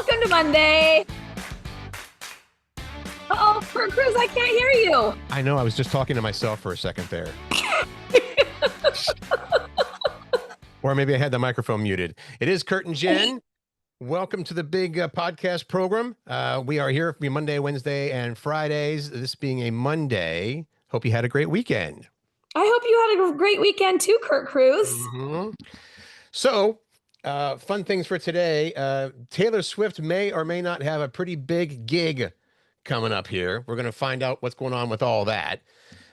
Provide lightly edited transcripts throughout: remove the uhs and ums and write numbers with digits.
Welcome to Monday. Uh-oh, Curt Cruz, I can't hear you. I know. I was just talking to myself for a second there. Or maybe I had the microphone muted. It is Curt and Jen. Welcome to the big podcast program. We are here every Monday, Wednesday, and Fridays. This being a Monday. Hope you had a great weekend. I hope you had a great weekend too, Curt Cruz. Mm-hmm. So, fun things for today. Taylor Swift may or may not have a pretty big gig coming up here. We're going to find out what's going on with all that.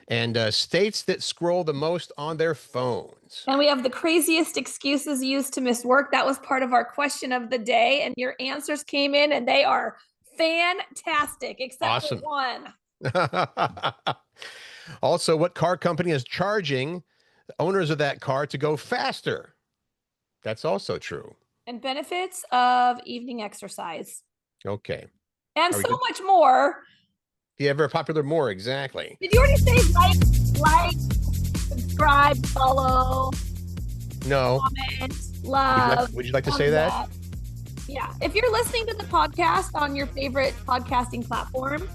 And states that scroll the most on their phones. And we have the craziest excuses used to miss work. That was part of our question of the day. And your answers came in and they are fantastic, except for one. Also, what car company is charging the owners of that car to go faster? That's also true. And benefits of evening exercise. Okay. And so much more. Yeah, very popular more, exactly. Did you already say like, subscribe, follow? No. Comment, love. Would you like to say that? Yeah. If you're listening to the podcast on your favorite podcasting platform,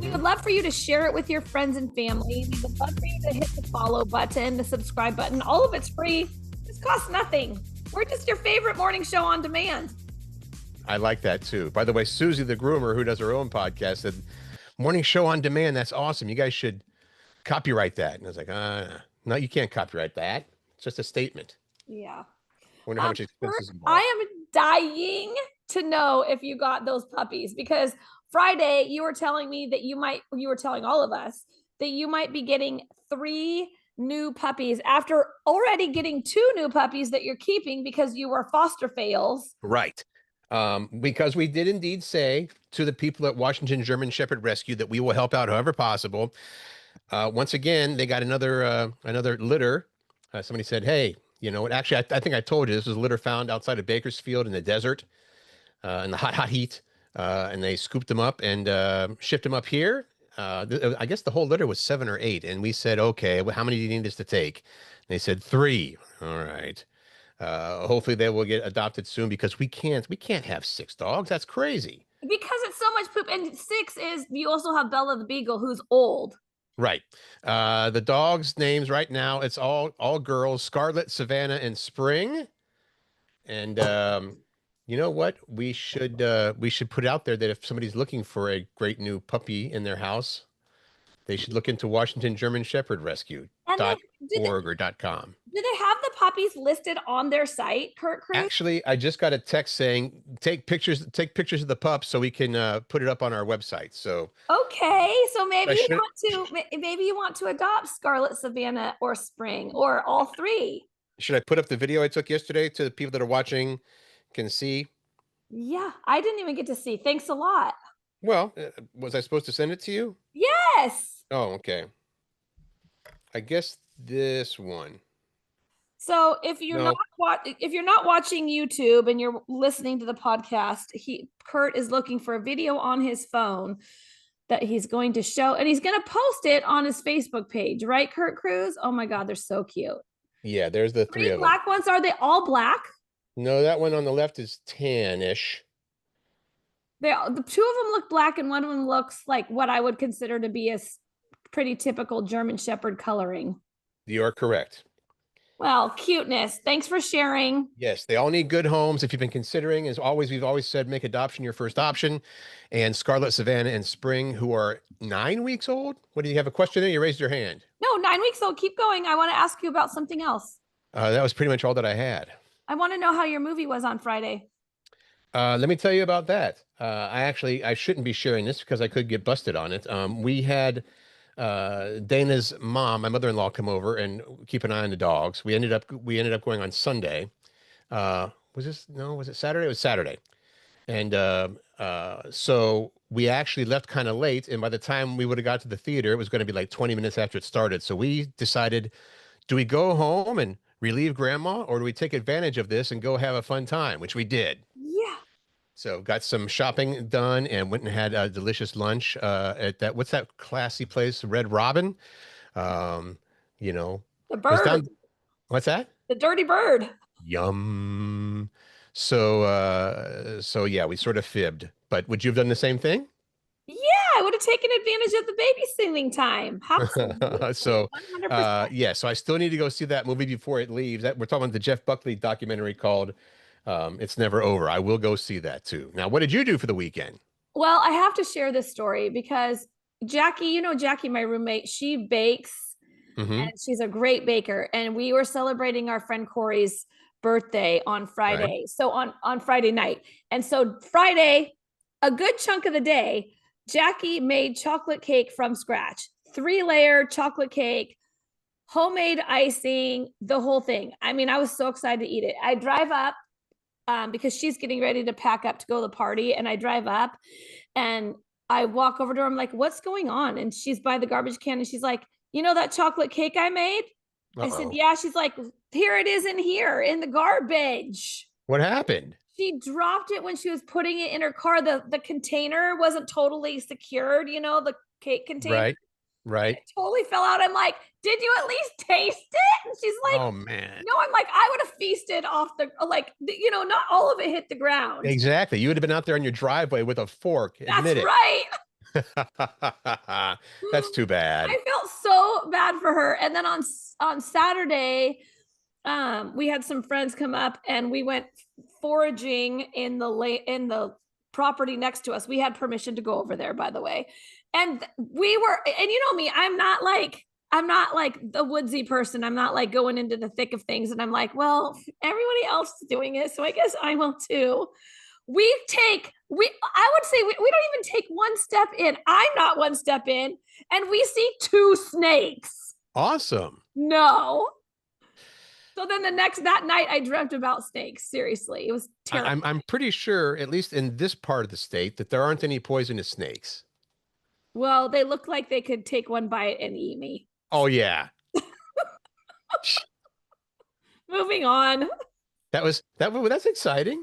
we would love for you to share it with your friends and family. We would love for you to hit the follow button, the subscribe button. All of it's free. This costs nothing. We're just your favorite morning show on demand. I like that too. By the way, Susie the groomer, who does her own podcast, said, morning show on demand. That's awesome. You guys should copyright that. And I was like, no, you can't copyright that. It's just a statement. Yeah. Wonder how much expenses. I am dying to know if you got those puppies, because Friday you were telling me that you were telling all of us that you might be getting 3 new puppies after already getting 2 new puppies that you're keeping because you were foster fails. Right. Because we did indeed say to the people at Washington German Shepherd Rescue that we will help out however possible. Once again, they got another litter. Somebody said, hey, you know what? Actually, I think I told you this was a litter found outside of Bakersfield in the desert, in the hot heat. And they scooped them up and shipped them up here. I guess the whole litter was 7 or 8. And we said, okay, well, how many do you need us to take? And they said 3. All right. Hopefully they will get adopted soon, because we can't have 6 dogs. That's crazy. Because it's so much poop. And 6 is, you also have Bella the Beagle, who's old. Right. The dogs' names right now, it's all girls: Scarlet, Savannah, and Spring. And you know what? We should put it out there that if somebody's looking for a great new puppy in their house, they should look into Washington German Shepherd Rescue.org or .com. Do they have the puppies listed on their site, Curt Cruz? Actually, I just got a text saying take pictures of the pups so we can put it up on our website. So okay, so maybe you want to adopt Scarlet, Savannah, or Spring, or all 3. Should I put up the video I took yesterday to the people that are watching can see? Yeah, I didn't even get to see. Thanks a lot. Well, was I supposed to send it to you? Yes. Oh, okay. I guess this one. So if you're not watching YouTube and you're listening to the podcast, Curt is looking for a video on his phone that he's going to show, and he's going to post it on his Facebook page, right, Curt Cruz? Oh my God, they're so cute. Yeah, there's the 3 of them. Black ones. Are they all black? No, that one on the left is tan-ish. The 2 of them look black, and one of them looks like what I would consider to be a pretty typical German Shepherd coloring. You are correct. Well, cuteness. Thanks for sharing. Yes, they all need good homes. If you've been considering, as always, we've always said, make adoption your first option. And Scarlet, Savannah, and Spring, who are 9 weeks old. What, do you have a question there? You raised your hand. No, 9 weeks old. Keep going. I want to ask you about something else. That was pretty much all that I had. I want to know how your movie was on Friday. Let me tell you about that. I shouldn't be sharing this because I could get busted on it. We had Dana's mom, my mother-in-law, come over and keep an eye on the dogs. We ended up going on Sunday. Was it Saturday? It was Saturday. And so we actually left kind of late. And by the time we would have got to the theater, it was going to be like 20 minutes after it started. So we decided, do we go home and relieve grandma, or do we take advantage of this and go have a fun time, which we did. Yeah. So got some shopping done and went and had a delicious lunch at what's that classy place? Red Robin. The bird. What's that? The Dirty Bird. Yum. So yeah, we sort of fibbed. But would you have done the same thing? Yeah, I would have taken advantage of the babysitting time. Absolutely. So 100%. yeah, so I still need to go see that movie before it leaves. That we're talking about the Jeff Buckley documentary called It's Never Over. I will go see that too. Now, what did you do for the weekend? Well, I have to share this story because Jackie, Jackie, my roommate, she bakes Hmm. and she's a great baker. And we were celebrating our friend Corey's birthday on Right. Friday. So on Friday night. And so Friday, a good chunk of the day, Jackie made chocolate cake from scratch, 3-layer chocolate cake, homemade icing, the whole thing. I mean, I was so excited to eat it. I drive up because she's getting ready to pack up to go to the party, and I drive up and I walk over to her. I'm like, "What's going on?" And she's by the garbage can, and she's like, "You know that chocolate cake I made?" I said, Uh-oh. "Yeah." She's like, "Here it is in here in the garbage." What happened? She dropped it when she was putting it in her car. The container wasn't totally secured, the cake container. Right. Right. It totally fell out. I'm like, "Did you at least taste it?" And she's like, Oh man. "No." I'm like, "I would have feasted off not all of it hit the ground." Exactly. You would have been out there in your driveway with a fork. That's Admit it. right. That's too bad. I felt so bad for her. And then on Saturday, we had some friends come up and we went foraging in the property next to us. We had permission to go over there, by the way. And we were, and you know me, I'm not like the woodsy person. I'm not like going into the thick of things. And I'm like, well, everybody else is doing it, so I guess I will too. I would say we don't even take one step in. I'm not one step in, and we see 2 snakes. Awesome. No. So then that night I dreamt about snakes. Seriously, it was terrible. I'm pretty sure, at least in this part of the state, that there aren't any poisonous snakes. Well, they look like they could take one bite and eat me. Oh yeah. Moving on. That's exciting.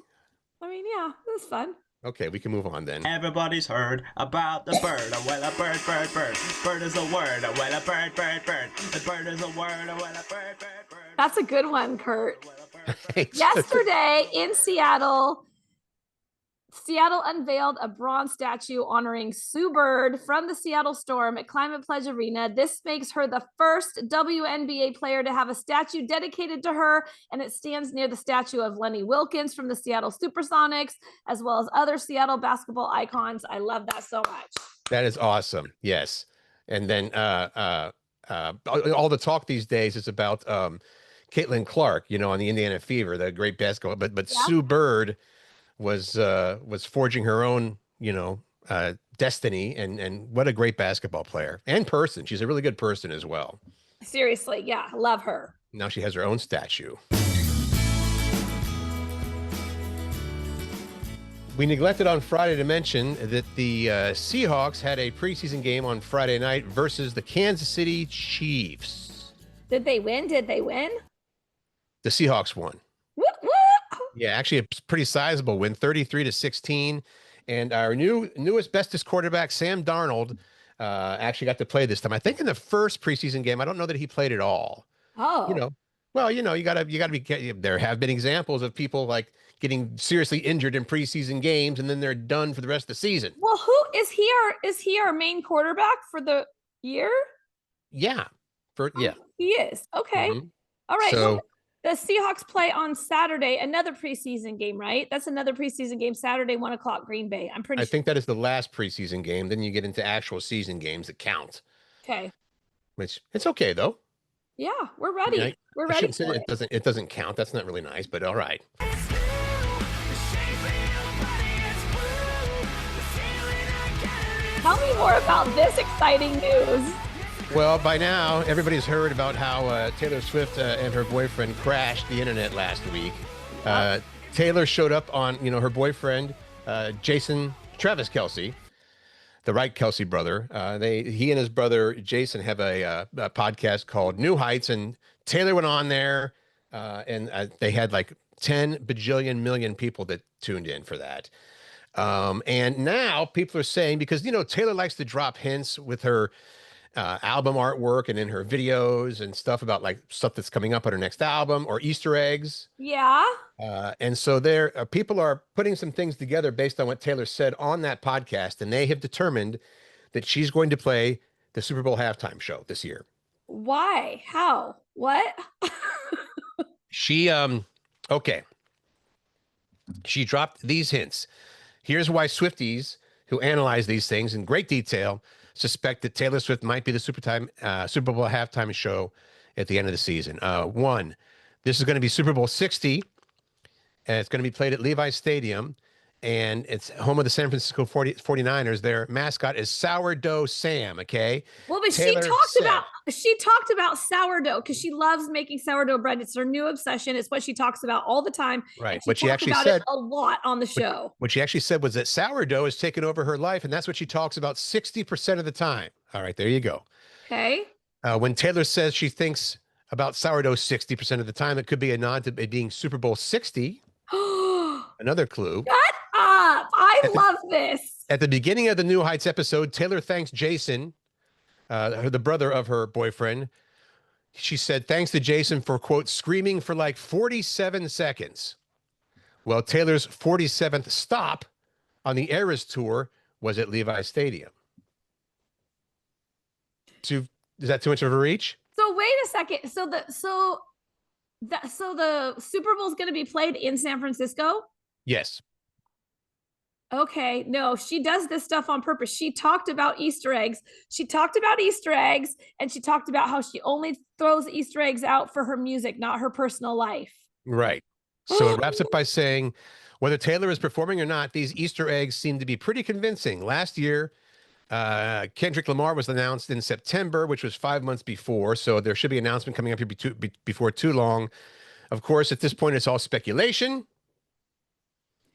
I mean, yeah, it was fun. Okay, we can move on then. Everybody's heard about the bird. Oh, well, a bird, bird, bird. Bird is a word. Oh, well, a bird, bird, bird. The bird is a word. Oh, well, a bird, bird, bird. That's a good one, Curt. Thanks. Yesterday in Seattle, unveiled a bronze statue honoring Sue Bird from the Seattle Storm at Climate Pledge Arena. This makes her the first WNBA player to have a statue dedicated to her, and it stands near the statue of Lenny Wilkens from the Seattle Supersonics, as well as other Seattle basketball icons. I love that so much. That is awesome. Yes. And then all the talk these days is about Caitlin Clark, on the Indiana Fever, the great basketball, but Yeah. Sue Bird was forging her own, destiny, and what a great basketball player and person. She's a really good person as well. Seriously, yeah, love her. Now she has her own statue. We neglected on Friday to mention that the Seahawks had a preseason game on Friday night versus the Kansas City Chiefs. Did they win? The Seahawks won. Whoop, whoop. Yeah, actually a pretty sizable win, 33-16. And our newest, bestest quarterback, Sam Darnold, actually got to play this time. I think in the first preseason game, I don't know that he played at all. Oh. Well, you gotta be. There have been examples of people like getting seriously injured in preseason games, and then they're done for the rest of the season. Well, who is he? Is he our main quarterback for the year? Yeah, He is. Okay. Mhm. All right. So Well, the Seahawks play on Saturday, another preseason game, right? That's another preseason game, Saturday, 1:00, Green Bay. I'm pretty I sure. think that is the last preseason game. Then you get into actual season games that count. Okay. Which it's okay though. Yeah, we're ready. I We're ready shouldn't say for it doesn't. It doesn't count. That's not really nice, but all right. Tell me more about this exciting news. Well, by now, everybody's heard about how Taylor Swift and her boyfriend crashed the internet last week. Taylor showed up on, her boyfriend, Jason Travis Kelce, the Wright Kelce brother. He and his brother Jason have a podcast called New Heights, and Taylor went on there, and they had like 10 bajillion million people that tuned in for that. And now people are saying, because Taylor likes to drop hints with her album artwork and in her videos and stuff about like stuff that's coming up on her next album or Easter eggs. Yeah. And so there, people are putting some things together based on what Taylor said on that podcast, and they have determined that she's going to play the Super Bowl halftime show this year. Why? How? What? She okay. She dropped these hints. Here's why Swifties who analyze these things in great detail suspect that Taylor Swift might be the Super Bowl halftime show at the end of the season. One, this is going to be Super Bowl 60, and it's going to be played at Levi's Stadium, and it's home of the San Francisco 49ers. Their mascot is Sourdough Sam, okay? Well, but Taylor she talked about sourdough because she loves making sourdough bread. It's her new obsession. It's what she talks about all the time. Right. And What she talked actually about said it a lot on the show. What she actually said was that sourdough has taken over her life, and that's what she talks about 60% of the time. All right, there you go. Okay. When Taylor says she thinks about sourdough 60% of the time, it could be a nod to it being Super Bowl 60. Another clue. Shut up. I love this. At the beginning of the New Heights episode, Taylor thanks Jason, the brother of her boyfriend. She said, thanks to Jason for, quote, screaming for like 47 seconds. Well, Taylor's 47th stop on the Eras tour was at Levi's Stadium. Is that too much of a reach? So wait a second. So the Super Bowl is going to be played in San Francisco? Yes. Okay, no, she does this stuff on purpose. She talked about Easter eggs. And she talked about how she only throws Easter eggs out for her music, not her personal life. Right. So it wraps up by saying, whether Taylor is performing or not, these Easter eggs seem to be pretty convincing. Last year, Kendrick Lamar was announced in September, which was 5 months before. So there should be an announcement coming up here before too long. Of course, at this point, it's all speculation.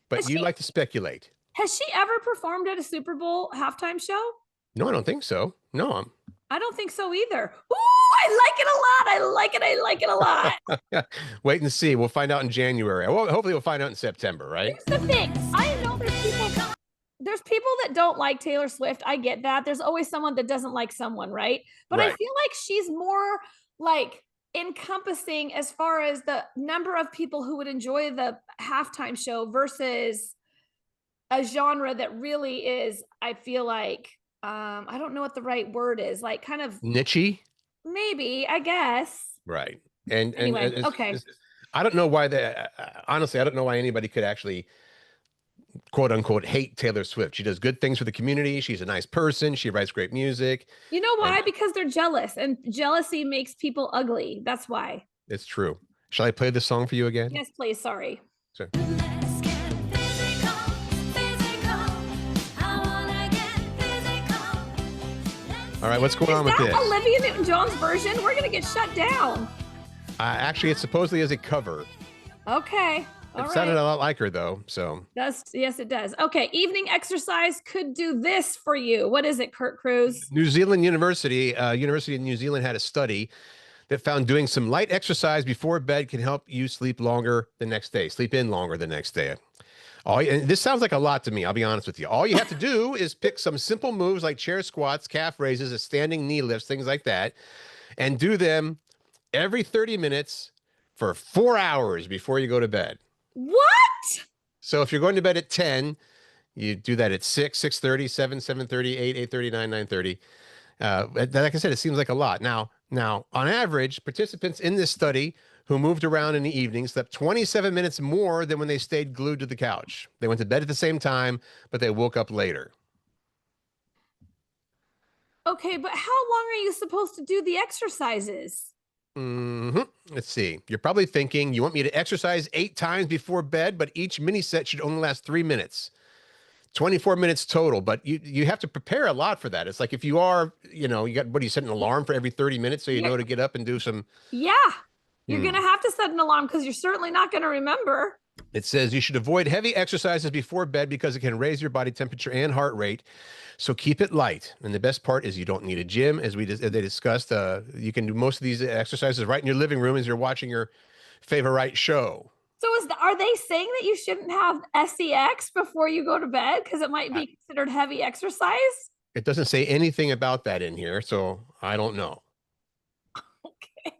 But you like to speculate. Has she ever performed at a Super Bowl halftime show? No, I don't think so. No, I don't think so either. Ooh, I like it a lot. I like it a lot. Wait and see. We'll find out in January. Well, hopefully we'll find out in September, right? Here's the thing. I know there's people that don't like Taylor Swift. I get that. There's always someone that doesn't like someone, right? But Right. I feel like she's more like encompassing as far as the number of people who would enjoy the halftime show versus a genre that really is, I feel like, I don't know what the right word is, like kind of Niche-y? maybe, I guess. Right. And Anyway, okay. I don't know why honestly, I don't know why anybody could actually quote unquote hate Taylor Swift. She does good things for the community. She's a nice person. She writes great music. You know why? Because they're jealous, and jealousy makes people ugly. That's why. It's true. Shall I play this song for you again? Yes, please. Sorry. Sure. All right, what's going on with this? Olivia Newton-John's version? We're going to get shut down. Actually, it supposedly is a cover. Okay. It sounded a lot like her, though. So yes, it does. Okay, evening exercise could do this for you. What is it, Curt Cruz? New Zealand University of New Zealand had a study that found doing some light exercise before bed can help you sleep in longer the next day. And this sounds like a lot to me. I'll be honest with you. All you have to do is pick some simple moves like chair squats, calf raises, a standing knee lifts, things like that, and do them every 30 minutes for 4 hours before you go to bed. What? So if you're going to bed at 10, you do that at 6, 6:30, 7, 7:30, 8, 8:30, 9, 9:30. Like I said, it seems like a lot. Now, on average, participants in this study who moved around in the evening slept 27 minutes more than when they stayed glued to the couch. They went to bed at the same time, but they woke up later. Okay, but how long are you supposed to do the exercises? Let's see. You're probably thinking, you want me to exercise 8 times before bed, but each mini set should only last 3 minutes. 24 minutes total, but you have to prepare a lot for that. It's like if you are, you set an alarm for every 30 minutes so you know to get up and do some. Yeah. You're going to have to set an alarm because you're certainly not going to remember. It says you should avoid heavy exercises before bed because it can raise your body temperature and heart rate. So keep it light. And the best part is you don't need a gym, as they discussed. You can do most of these exercises right in your living room as you're watching your favorite show. So are they saying that you shouldn't have sex before you go to bed because it might be considered heavy exercise? It doesn't say anything about that in here, so I don't know. Okay.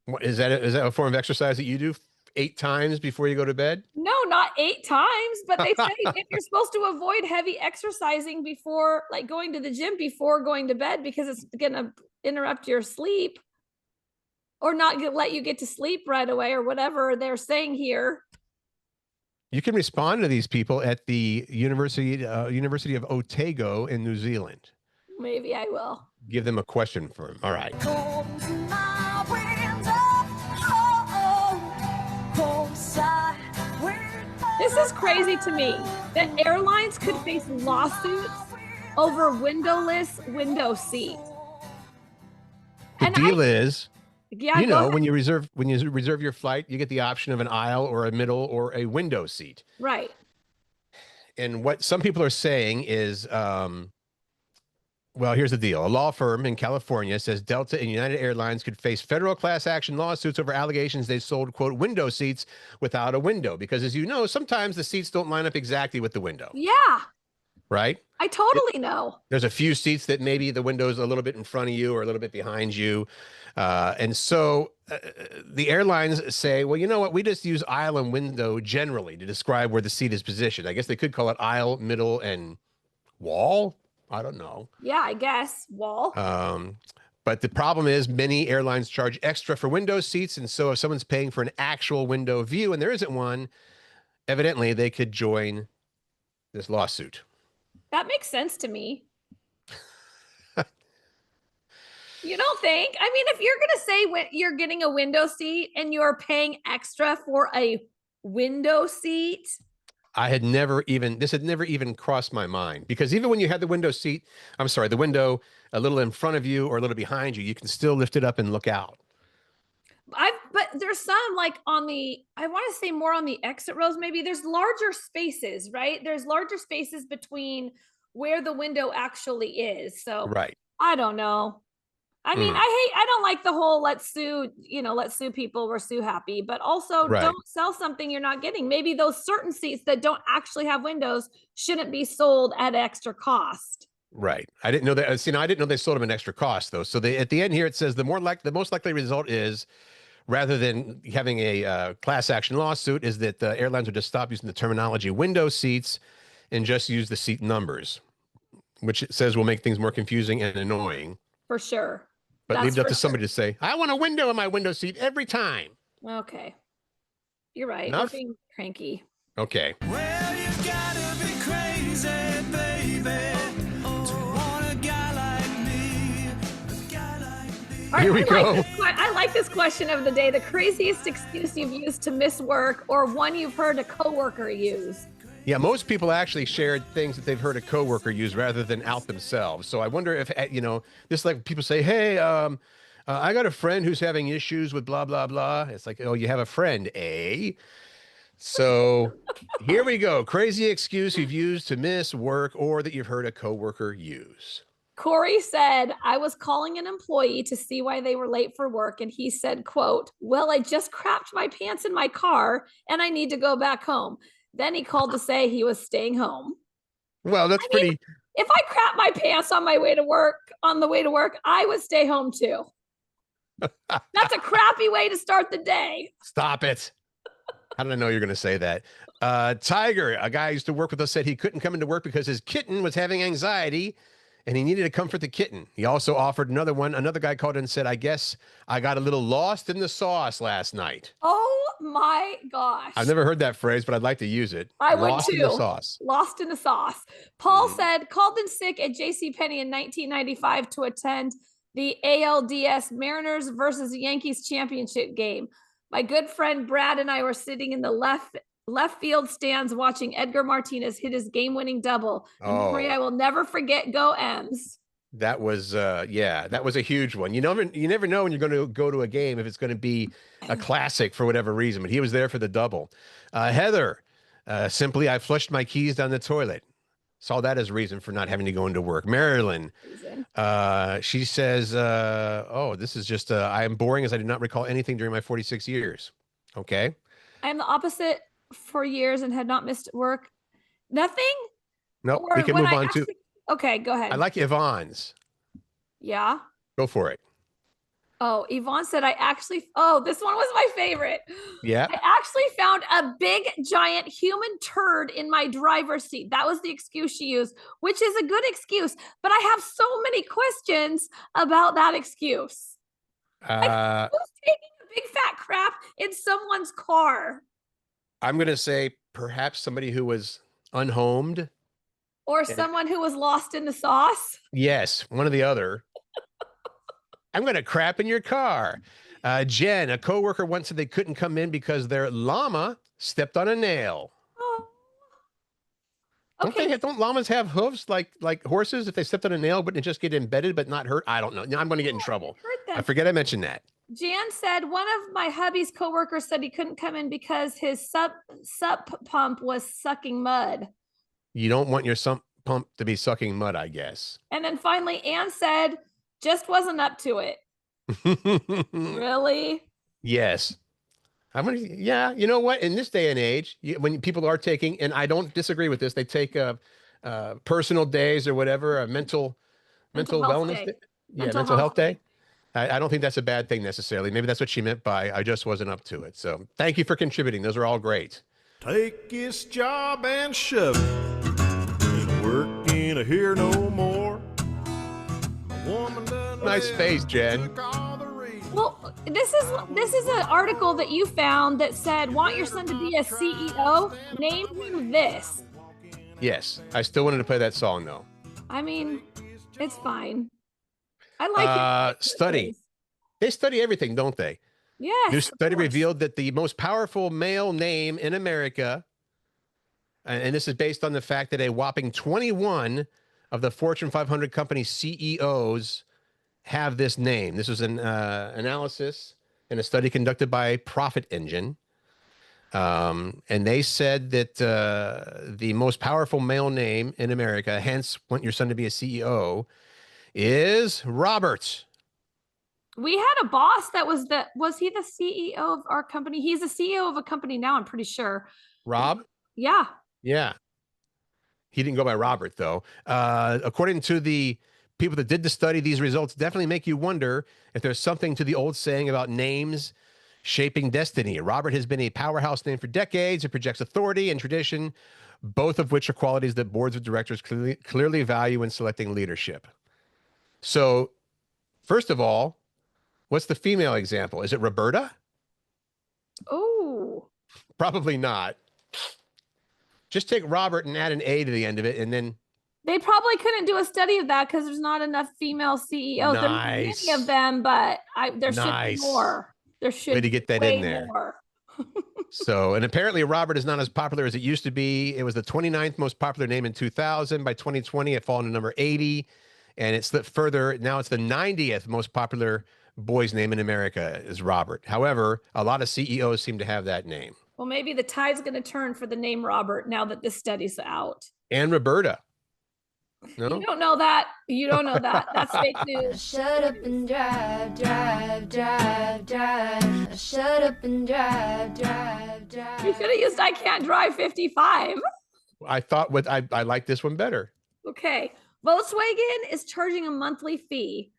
What is that? Is that a form of exercise that you do 8 times before you go to bed? No, not 8 times, but they say if you're supposed to avoid heavy exercising before, like going to the gym before going to bed, because it's going to interrupt your sleep or not let you get to sleep right away or whatever they're saying here. You can respond to these people at the University of Otago in New Zealand. Maybe I will. Give them a question for them. All right. This is crazy to me that airlines could face lawsuits over windowless window seat. The deal is, yeah, you know, when you reserve your flight, you get the option of an aisle or a middle or a window seat. Right. And what some people are saying is, well, here's the deal. A law firm in California says Delta and United Airlines could face federal class action lawsuits over allegations they sold, quote, window seats without a window. Because as you know, sometimes the seats don't line up exactly with the window. Yeah. Right? I totally know. There's a few seats that maybe the window's a little bit in front of you or a little bit behind you. And so the airlines say, well, you know what? We just use aisle and window generally to describe where the seat is positioned. I guess they could call it aisle, middle, and wall. I don't know. Yeah, I guess. Wall. But the problem is many airlines charge extra for window seats. And so if someone's paying for an actual window view and there isn't one, evidently they could join this lawsuit. That makes sense to me. You don't think? I mean, if you're going to say when you're getting a window seat and you're paying extra for a window seat. This had never even crossed my mind, because even when you had the window seat, the window a little in front of you or a little behind you, you can still lift it up and look out. But there's some like I want to say more on the exit rows. Maybe there's larger spaces, right? There's larger spaces between where the window actually is. So right. I don't know. I mean, I don't like the whole let's sue people, we're sue happy, but also don't sell something you're not getting. Maybe those certain seats that don't actually have windows shouldn't be sold at extra cost. Right. I didn't know that. I didn't know they sold them an extra cost though. So at the end here, it says the most likely result is, rather than having a class action lawsuit, is that the airlines would just stop using the terminology window seats and just use the seat numbers, which it says will make things more confusing and annoying. For sure. But leave it up to somebody to say, I want a window in my window seat every time. Okay. You're right. Enough? We're being cranky. Okay. Well, you gotta be crazy, baby, to want a guy like me. Here we go. I like this question of the day. The craziest excuse you've used to miss work, or one you've heard a coworker use. Yeah, most people actually shared things that they've heard a coworker use rather than out themselves. So I wonder if, this like people say, hey, I got a friend who's having issues with blah, blah, blah. It's like, oh, you have a friend, eh? So here we go. Crazy excuse you've used to miss work or that you've heard a coworker use. Corey said, I was calling an employee to see why they were late for work. And he said, quote, well, I just crapped my pants in my car and I need to go back home. Then he called to say he was staying home. Well, that's pretty. If I crap my pants on the way to work, I would stay home too. That's a crappy way to start the day. Stop it. How did I know you're going to say that? Tiger, a guy who used to work with us, said he couldn't come into work because his kitten was having anxiety and he needed to comfort the kitten. He also offered another one. Another guy called in and said, I guess I got a little lost in the sauce last night. Oh my gosh. I've never heard that phrase, but I'd like to use it. I would lost too. In the sauce. Lost in the sauce. Paul said, called in sick at JCPenney in 1995 to attend the ALDS Mariners versus Yankees championship game. My good friend Brad and I were sitting in the left field stands watching Edgar Martinez hit his game-winning double. A memory I will never forget. Go M's. That was that was a huge one. You never know when you're going to go to a game if it's going to be a classic for whatever reason, but he was there for the double. Heather, simply, I flushed my keys down the toilet. Saw that as a reason for not having to go into work. Marilyn, she says, this is just, I am boring as I did not recall anything during my 46 years. Okay. I am the opposite for years and had not missed work. Nothing? Nope. We can move on to. Okay, go ahead. I like Yvonne's. Yeah. Go for it. Oh, Yvonne said, oh, this one was my favorite. Yeah. I actually found a big, giant human turd in my driver's seat. That was the excuse she used, which is a good excuse. But I have so many questions about that excuse. Who's taking a big fat crap in someone's car? I'm going to say perhaps somebody who was unhomed. Or someone who was lost in the sauce. Yes, one or the other. I'm going to crap in your car. Jen, a coworker once said they couldn't come in because their llama stepped on a nail. Oh. Okay. Don't llamas have hooves like horses? If they stepped on a nail, wouldn't it just get embedded but not hurt? I don't know. Now I'm going to get in trouble. I forget I mentioned that. Jan said one of my hubby's coworkers said he couldn't come in because his sup pump was sucking mud. You don't want your sump pump to be sucking mud, I guess. And then finally, Anne said, just wasn't up to it. Really? Yes. Yeah, you know what? In this day and age, when people are taking, and I don't disagree with this, they take personal days or whatever, a mental wellness day. Mental health day. I don't think that's a bad thing necessarily. Maybe that's what she meant by I just wasn't up to it. So thank you for contributing. Those are all great. Take this job and shove it. Ain't working here no more. Nice face, Jen. Well, this is an article that you found that said, want your son to be a CEO? Name him this. Yes. I still wanted to play that song, though. I mean, it's fine. I like it. Study. They study everything, don't they? Yes. New study revealed that the most powerful male name in America, and this is based on the fact that a whopping 21 of the Fortune 500 company CEOs have this name. This was an analysis and a study conducted by Profit Engine. And they said that the most powerful male name in America, hence want your son to be a CEO, is Robert. We had a boss that was he the CEO of our company? He's the CEO of a company now, I'm pretty sure. Rob? Yeah. Yeah. He didn't go by Robert, though. According to the people that did the study, these results definitely make you wonder if there's something to the old saying about names shaping destiny. Robert has been a powerhouse name for decades. It projects authority and tradition, both of which are qualities that boards of directors clearly value in selecting leadership. So, first of all, what's the female example? Is it Roberta? Oh. Probably not. Just take Robert and add an A to the end of it, and then they probably couldn't do a study of that because there's not enough female CEOs. Nice. There's many of them, but there should be Nice. more. There should way to get that in there. More. So, and apparently Robert is not as popular as it used to be. It was the 29th most popular name in 2000. By 2020, it fallen to number 80, and it slipped further. Now it's the 90th most popular boy's name in America is Robert. However, a lot of CEOs seem to have that name. Well, maybe the tide's going to turn for the name Robert now that this study's out. And Roberta. No? You don't know that. You don't know that. That's fake news. Shut up and drive, drive, drive, drive. Shut up and drive, drive, drive. You should have used I Can't Drive 55. I thought I like this one better. Okay. Volkswagen is charging a monthly fee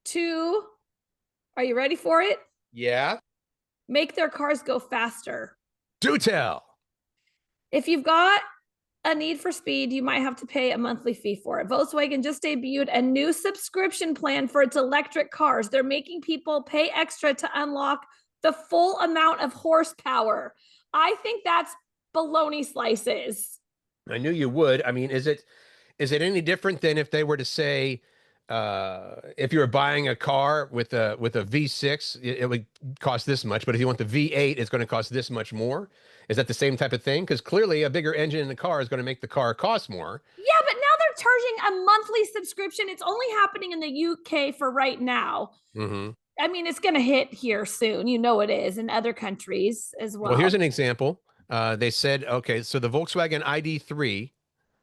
to, are you ready for it? Yeah. Make their cars go faster. Do tell. If you've got a need for speed, you might have to pay a monthly fee for it. Volkswagen just debuted a new subscription plan for its electric cars. They're making people pay extra to unlock the full amount of horsepower. I think that's baloney slices. I knew you would. I mean, is it any different than if they were to say, if you were buying a car with a V6, it would cost this much, but if you want the V8, it's going to cost this much more? Is that the same type of thing? Because clearly a bigger engine in the car is going to make the car cost more. Yeah, but now they're charging a monthly subscription. It's only happening in the UK for right now. Mm-hmm. I mean, it's going to hit here soon. You know it is in other countries as well. Well, here's an example. They said, okay, so the Volkswagen ID3,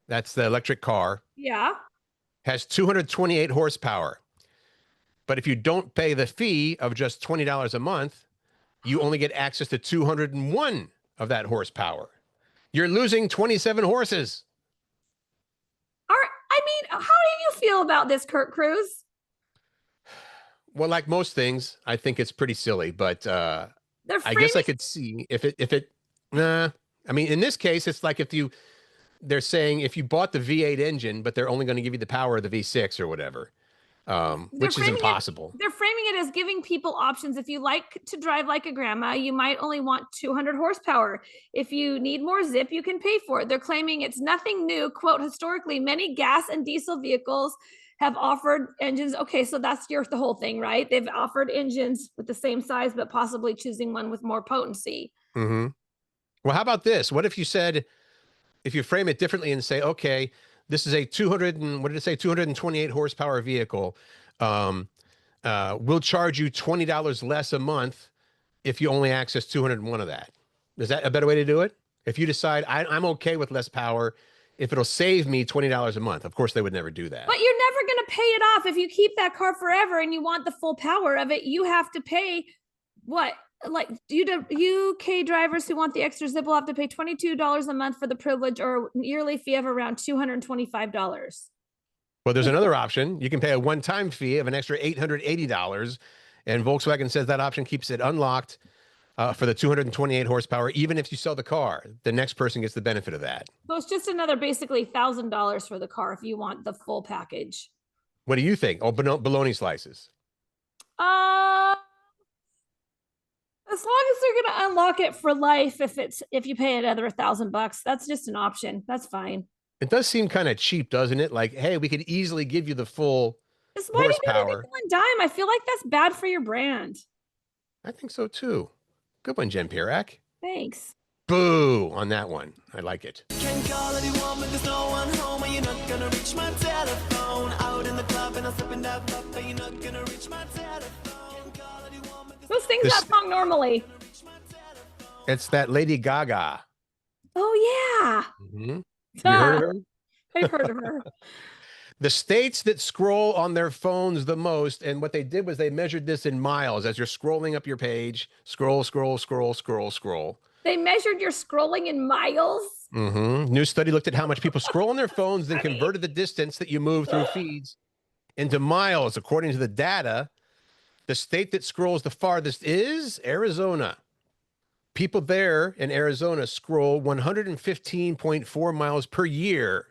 that's the electric car. Yeah. Has 228 horsepower. But if you don't pay the fee of just $20 a month, you only get access to 201 of that horsepower. You're losing 27 horses. mean, how do you feel about this, Curt Cruz? Well, like most things, I think it's pretty silly, but They're I guess I framing could see if it, nah, I mean, in this case, it's like they're saying if you bought the V8 engine, but they're only going to give you the power of the V6 or whatever, which is impossible. They're framing it as giving people options. If you like to drive like a grandma, you might only want 200 horsepower. If you need more zip, you can pay for it. They're claiming it's nothing new. Quote, historically, many gas and diesel vehicles have offered engines. Okay, so that's the whole thing, right? They've offered engines with the same size, but possibly choosing one with more potency. Mm-hmm. Well, how about this? What if you said, if you frame it differently and say, okay, this is a 228 horsepower vehicle. We'll charge you $20 less a month if you only access 201 of that. Is that a better way to do it? If you decide I'm okay with less power, if it'll save me $20 a month. Of course, they would never do that. But you're never going to pay it off. If you keep that car forever and you want the full power of it, you have to pay what? Like UK drivers who want the extra zip will have to pay $22 a month for the privilege, or yearly fee of around $225. Well, there's another option. You can pay a one-time fee of an extra $880, and Volkswagen says that option keeps it unlocked for the 228 horsepower, even if you sell the car. The next person gets the benefit of that. So it's just another basically $1,000 for the car if you want the full package. What do you think? Oh, bologna slices. As long as they're going to unlock it for life, if you pay another $1,000, that's just an option. That's fine. It does seem kind of cheap, doesn't it? Like, hey, we could easily give you the full Why do you do horsepower. nickel and dime? I feel like that's bad for your brand. I think so too. Good one, Jen Pirak. Thanks. Boo on that one. I like it. Can call anyone, but there's no one home, and you're not gonna reach my telephone. Out in the club, and I'm slipping that up, but you're not gonna reach my telephone. Call anyone, but Who sings that song normally? It's that Lady Gaga. Oh, yeah. Mm-hmm. You heard of her? I've heard of her. The states that scroll on their phones the most, and what they did was they measured this in miles as you're scrolling up your page. Scroll, scroll, scroll, scroll, scroll. They measured your scrolling in miles? Mm-hmm. New study looked at how much people scroll on their phones, then converted the distance that you move through feeds into miles. According to the data, the state that scrolls the farthest is Arizona. People there in Arizona scroll 115.4 miles per year.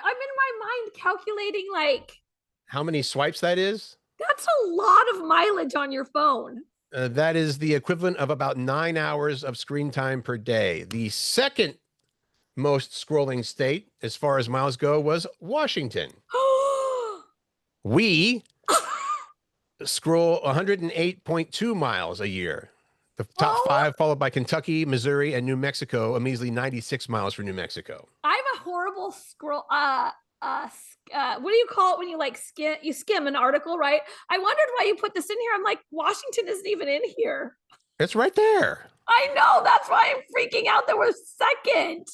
I'm in my mind calculating like How many swipes that is? that's a lot of mileage on your phone. That is the equivalent of about 9 hours of screen time per day. The second most scrolling state, as far as miles go, was Washington. We scroll 108.2 miles a year. The top five, followed by Kentucky, Missouri, and New Mexico, a measly 96 miles for New Mexico. I have a horrible scroll. What do you call it when you like skim an article, right? I wondered why you put this in here. I'm like, Washington isn't even in here. It's right there. I know. That's why I'm freaking out. There was second.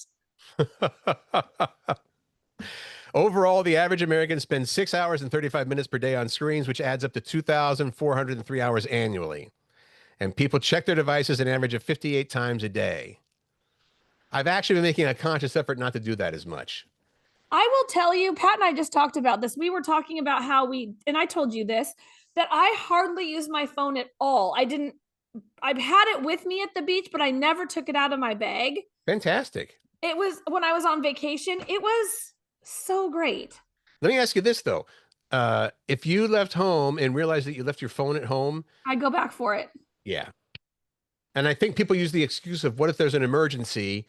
Overall, the average American spends 6 hours and 35 minutes per day on screens, which adds up to 2,403 hours annually. And people check their devices an average of 58 times a day. I've actually been making a conscious effort not to do that as much. I will tell you, Pat and I just talked about this. We were talking about how and I told you this, that I hardly use my phone at all. I've had it with me at the beach, but I never took it out of my bag. Fantastic. It was when I was on vacation. It was so great. Let me ask you this, though. If you left home and realized that you left your phone at home, I'd go back for it. Yeah. And I think people use the excuse of what if there's an emergency?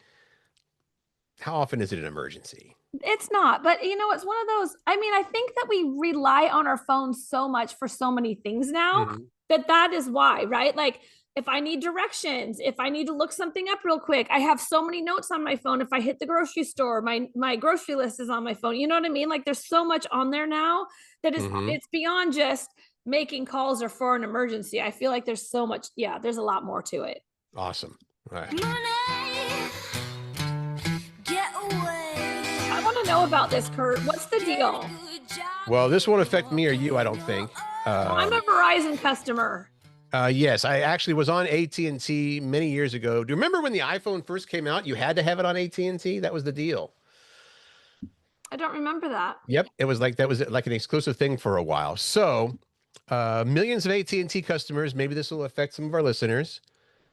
How often is it an emergency? It's not, but it's one of those. I mean, I think that we rely on our phones so much for so many things now that is why, right? Like if I need directions, if I need to look something up real quick, I have so many notes on my phone. If I hit the grocery store, my grocery list is on my phone. You know what I mean? Like there's so much on there now that it's beyond just making calls or for an emergency. I feel like there's so much. Yeah, there's a lot more to it. Awesome. All right. Money, get away. I want to know about this, Curt. What's the deal? Well, this won't affect me or you, I don't think. I'm a Verizon customer. Yes, I actually was on AT&T many years ago. Do you remember when the iPhone first came out? You had to have it on AT&T. That was the deal. I don't remember that. Yep, it was like that was like an exclusive thing for a while. So, millions of AT&T customers. Maybe this will affect some of our listeners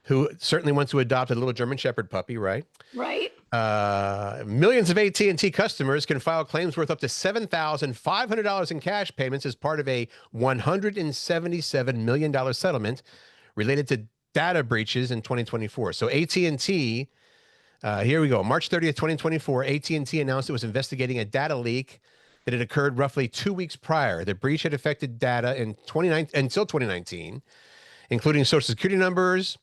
who certainly want to adopt a little German Shepherd puppy, right? Right. Millions of AT&T customers can file claims worth up to $7,500 in cash payments as part of a $177 million settlement related to data breaches in 2024. So AT&T, here we go. March 30th, 2024, AT&T announced it was investigating a data leak that had occurred roughly 2 weeks prior. The breach had affected data until 2019, including social security numbers,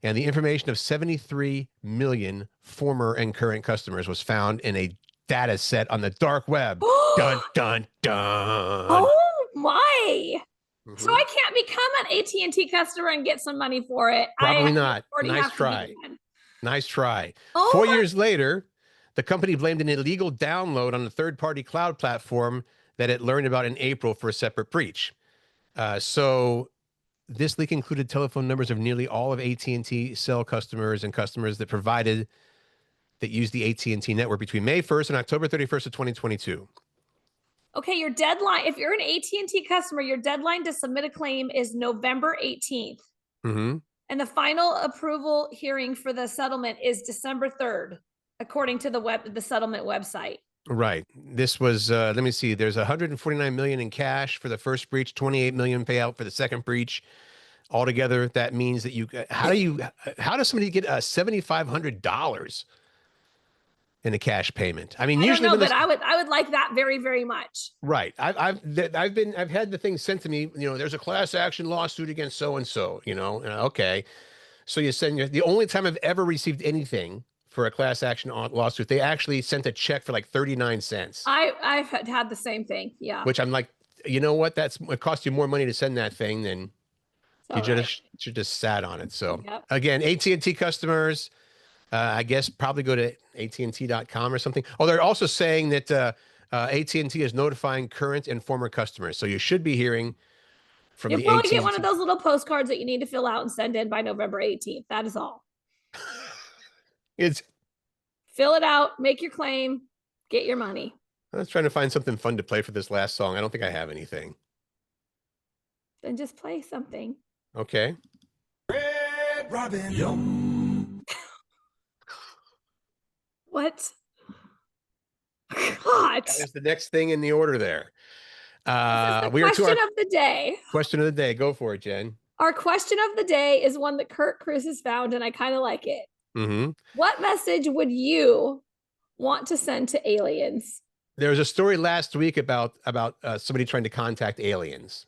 and the information of 73 million former and current customers was found in a data set on the dark web. Dun, dun, dun. Oh my. Mhm. So I can't become an AT&T customer and get some money for it. Probably I not. already Nice have to be try. one. Nice try. Oh 4 my- years later, the company blamed an illegal download on a third-party cloud platform that it learned about in April for a separate breach. So this leak included telephone numbers of nearly all of AT&T cell customers and customers that used the AT&T network between May 1st and October 31st of 2022. Okay, your deadline, if you're an AT&T customer, your deadline to submit a claim is November 18th. Mm-hmm. And the final approval hearing for the settlement is December 3rd, according to the settlement website. Right. This was, let me see, there's 149 million in cash for the first breach, 28 million payout for the second breach. Altogether, that means that how does somebody get $7,500 in a cash payment? I mean, I don't usually know, when but this, I would like that very, very much. right. I've had the thing sent to me, there's a class action lawsuit against so-and-so, okay. So you send the only time I've ever received anything for a class action lawsuit, they actually sent a check for like 39 cents. I've had the same thing. Yeah. Which I'm like, you know what? It cost you more money to send that thing than you should just sat on it. So Yep. Again, AT&T customers, I guess probably go to AT&T.com or something. Oh, they're also saying that AT&T is notifying current and former customers. So you should be hearing from You'll the probably AT&T. get one of those little postcards that you need to fill out and send in by November 18th. That is all. Fill it out, make your claim, get your money. I was trying to find something fun to play for this last song. I don't think I have anything. Then just play something. Okay. Red Robin. Yum. What? God. That is the next thing in the order there. This is the We are to question our of the day. question of the day. Go for it, Jen. Our question of the day is one that Curt Cruz has found, and I kind of like it. Mm-hmm. What message would you want to send to aliens? There was a story last week about somebody trying to contact aliens.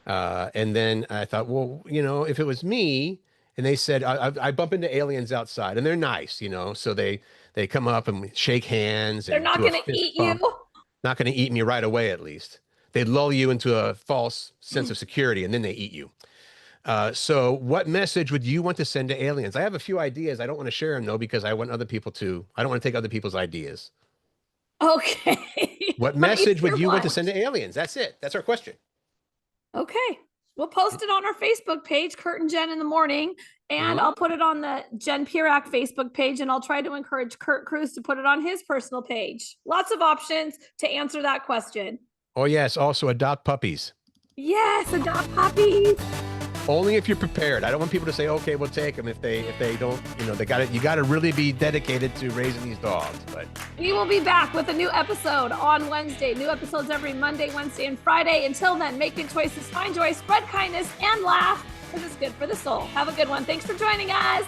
And then I thought, well, if it was me and they said, I bump into aliens outside and they're nice, so they come up and we shake hands. They're and not do a going to fist eat bump. you. Not going to eat me right away, at least. They'd lull you into a false sense of security and then they eat you. So what message would you want to send to aliens? I have a few ideas. I don't want to share them though, because I don't want to take other people's ideas. Okay. What message would you want to send to aliens? That's it. That's our question. Okay. We'll post it on our Facebook page, Curt and Jen in the morning, and I'll put it on the Jen Pirak Facebook page, and I'll try to encourage Curt Cruz to put it on his personal page. Lots of options to answer that question. Oh yes. Also adopt puppies. Yes, adopt puppies. Only if you're prepared. I don't want people to say, okay, we'll take them if they don't, you got to really be dedicated to raising these dogs. But we will be back with a new episode on Wednesday. New episodes every Monday, Wednesday, and Friday. Until then, make good choices, find joy, spread kindness, and laugh, because it's good for the soul. Have a good one. Thanks for joining us.